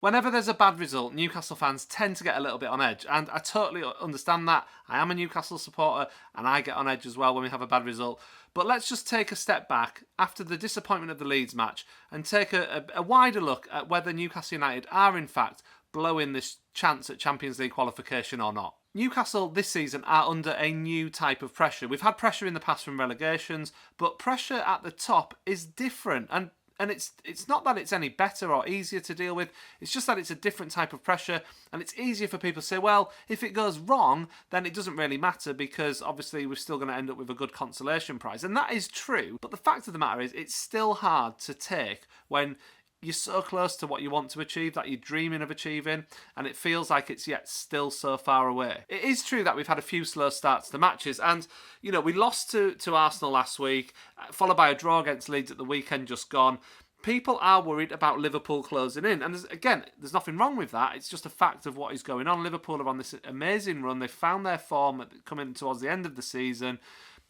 Whenever there's a bad result, Newcastle fans tend to get a little bit on edge, and I totally understand that. I am a Newcastle supporter, and I get on edge as well when we have a bad result. But let's just take a step back after the disappointment of the Leeds match and take a wider look at whether Newcastle United are in fact blowing this chance at Champions League qualification or not. Newcastle this season are under a new type of pressure. We've had pressure in the past from relegations, but pressure at the top is different, and it's not that it's any better or easier to deal with, it's just that it's a different type of pressure, and it's easier for people to say, well, if it goes wrong, then it doesn't really matter because obviously we're still going to end up with a good consolation prize. And that is true, but the fact of the matter is it's still hard to take when you're so close to what you want to achieve, that you're dreaming of achieving, and it feels like it's yet still so far away. It is true that we've had a few slow starts to matches, and, you know, we lost to Arsenal last week, followed by a draw against Leeds at the weekend just gone. People are worried about Liverpool closing in, and there's nothing wrong with that. It's just a fact of what is going on. Liverpool are on this amazing run. They've found their form coming towards the end of the season,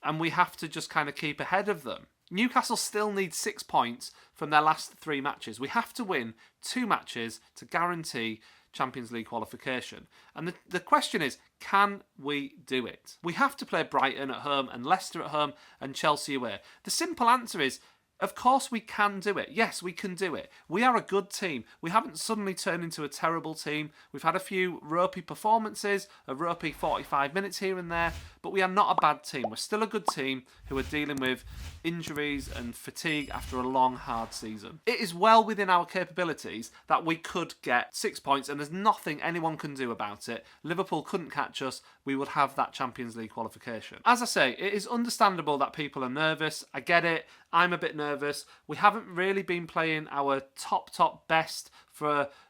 and we have to just kind of keep ahead of them. Newcastle still need 6 points from their last 3 matches. We have to win 2 matches to guarantee Champions League qualification. And the question is, can we do it? We have to play Brighton at home and Leicester at home and Chelsea away. The simple answer is, of course we can do it. Yes, we can do it. We are a good team. We haven't suddenly turned into a terrible team. We've had a few ropey performances, a ropey 45 minutes here and there, but we are not a bad team. We're still a good team who are dealing with injuries and fatigue after a long, hard season. It is well within our capabilities that we could get 6 points, and there's nothing anyone can do about it. Liverpool couldn't catch us. We would have that Champions League qualification. As I say, it is understandable that people are nervous. I get it. I'm a bit nervous. We haven't really been playing our top best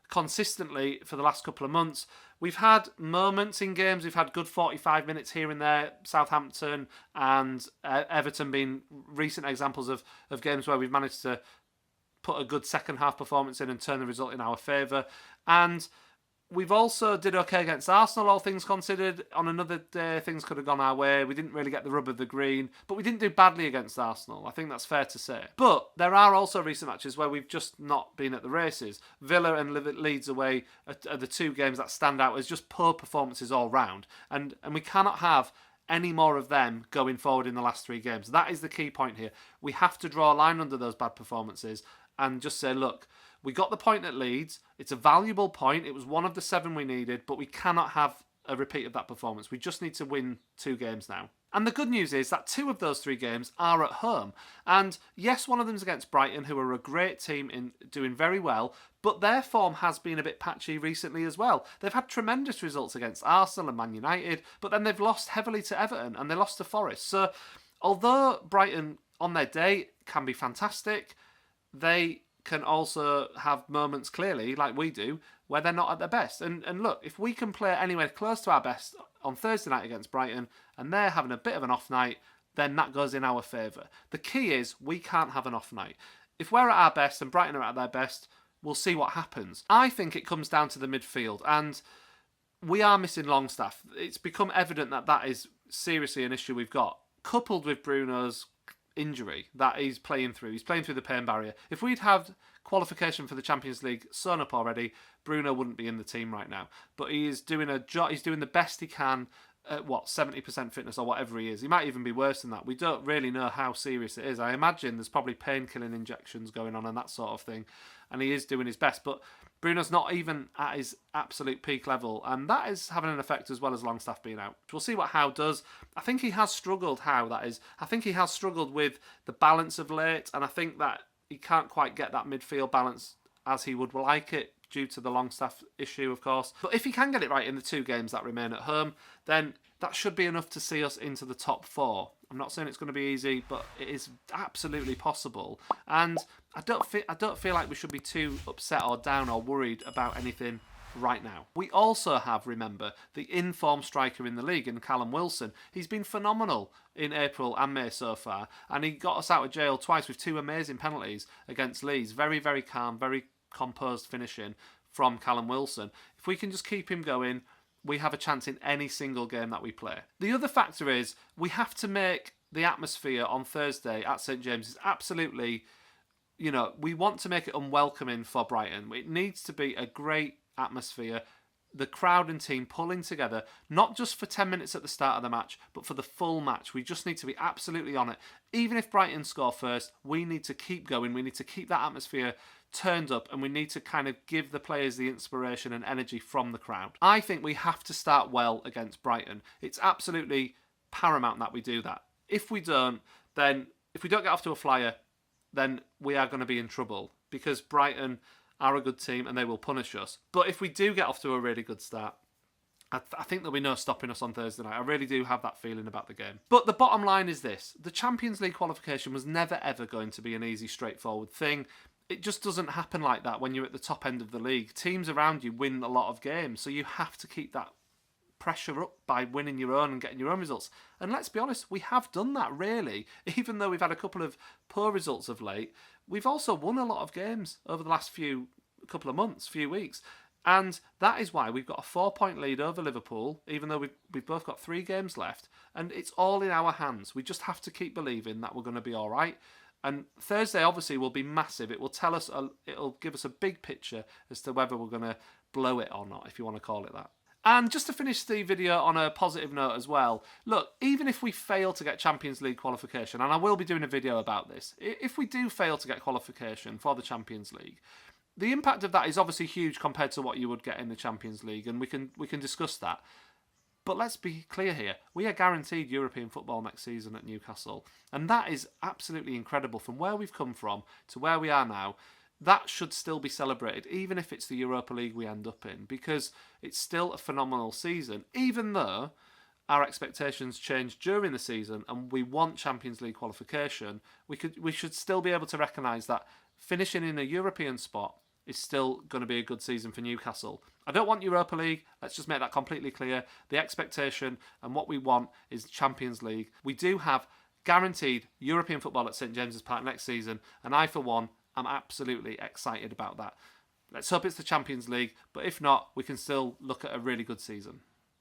consistently for the last couple of months. We've had moments in games. We've had good 45 minutes here and there. Southampton and Everton being recent examples of games where we've managed to put a good second half performance in and turn the result in our favour. And we've also did okay against Arsenal, all things considered. On another day, things could have gone our way. We didn't really get the rub of the green, but we didn't do badly against Arsenal. I think that's fair to say. But there are also recent matches where we've just not been at the races. Villa and Leeds away are the 2 games that stand out as just poor performances all round. And we cannot have any more of them going forward in the last 3 games. That is the key point here. We have to draw a line under those bad performances and just say, look, we got the point at Leeds. It's a valuable point. It was one of the 7 we needed, but we cannot have a repeat of that performance. We just need to win 2 games now. And the good news is that 2 of those 3 games are at home. And yes, one of them's against Brighton, who are a great team in doing very well, but their form has been a bit patchy recently as well. They've had tremendous results against Arsenal and Man United, but then they've lost heavily to Everton and they lost to Forest. So although Brighton on their day can be fantastic, they can also have moments, clearly, like we do, where they're not at their best. And look, if we can play anywhere close to our best on Thursday night against Brighton, and they're having a bit of an off night, then that goes in our favour. The key is we can't have an off night. If we're at our best and Brighton are at their best, we'll see what happens. I think it comes down to the midfield, and we are missing Longstaff. It's become evident that that is seriously an issue we've got, coupled with Bruno's injury that he's playing through. He's playing through the pain barrier. If we'd had qualification for the Champions League sewn up already, Bruno wouldn't be in the team right now. But he is doing he's doing the best he can at 70% fitness or whatever he is. He might even be worse than that. We don't really know how serious it is. I imagine there's probably painkilling injections going on and that sort of thing. And he is doing his best. But Bruno's not even at his absolute peak level, and that is having an effect as well as Longstaff being out. We'll see what Howe does. I think he has struggled, Howe, that is. I think he has struggled with the balance of late, and I think that he can't quite get that midfield balance as he would like it, due to the Longstaff issue, of course. But if he can get it right in the 2 games that remain at home, then that should be enough to see us into the top 4. I'm not saying it's going to be easy, but it is absolutely possible. And I don't feel like we should be too upset or down or worried about anything right now. We also have, remember, the in-form striker in the league in Callum Wilson. He's been phenomenal in April and May so far, and he got us out of jail twice with 2 amazing penalties against Leeds. Very, very calm, very composed finishing from Callum Wilson. If we can just keep him going, we have a chance in any single game that we play. The other factor is we have to make the atmosphere on Thursday at St James's absolutely, you know, we want to make it unwelcoming for Brighton. It needs to be a great atmosphere, the crowd and team pulling together, not just for 10 minutes at the start of the match, but for the full match. We just need to be absolutely on it. Even if Brighton score first, we need to keep going. We need to keep that atmosphere turned up, and we need to kind of give the players the inspiration and energy from the crowd. I think we have to start well against Brighton. It's absolutely paramount that we do that. If we don't, then if we don't get off to a flyer, then we are going to be in trouble, because Brighton are a good team and they will punish us. But if we do get off to a really good start, I think there'll be no stopping us on Thursday night. I really do have that feeling about the game. But the bottom line is this: the Champions League qualification was never ever going to be an easy, straightforward thing. It just doesn't happen like that when you're at the top end of the league. Teams around you win a lot of games, so you have to keep that pressure up by winning your own and getting your own results. And let's be honest, we have done that, really. Even though we've had a couple of poor results of late, we've also won a lot of games over the last couple of months, few weeks. And that is why we've got a 4-point lead over Liverpool, even though we've both got 3 games left. And it's all in our hands. We just have to keep believing that we're going to be all right. And Thursday, obviously, will be massive. It will tell us, it'll give us a big picture as to whether we're going to blow it or not, if you want to call it that. And just to finish the video on a positive note as well, look, even if we fail to get Champions League qualification, and I will be doing a video about this, if we do fail to get qualification for the Champions League, the impact of that is obviously huge compared to what you would get in the Champions League, and we can discuss that. But let's be clear here, we are guaranteed European football next season at Newcastle, and that is absolutely incredible. From where we've come from to where we are now, that should still be celebrated, even if it's the Europa League we end up in, because it's still a phenomenal season, even though our expectations changed during the season and we want Champions League qualification. We should still be able to recognise that finishing in a European spot is still going to be a good season for Newcastle. I don't want Europa League, let's just make that completely clear. The expectation and what we want is Champions League. We do have guaranteed European football at St James's Park next season, and I, for one, I'm absolutely excited about that. Let's hope it's the Champions League, but if not, we can still look at a really good season.